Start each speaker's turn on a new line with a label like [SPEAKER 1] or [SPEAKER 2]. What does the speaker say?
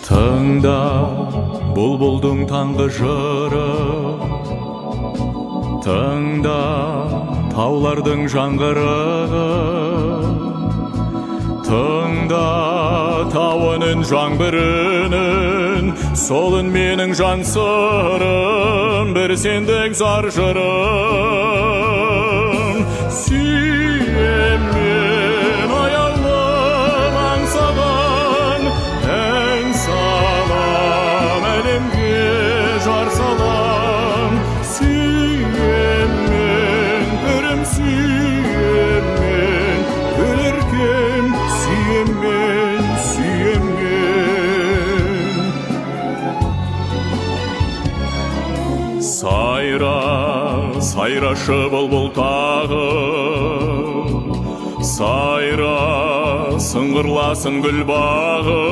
[SPEAKER 1] Тыңда бұлбұлдың таңғы жыры, тыңда таулардың жаңғырығы, тыңда тауының жаңбырының, солын менің жан сырым, бір сендік зар жырым. Сүйем мен аялым аңсаған, ән салам әлемге жар салам. Сүйем мен пірім, сүйем мен күліркем, сүйем мен, сүйем мен. Сайра, сайрашы бұлбұл тағы, сайра, сыңғырласын гүл бағы.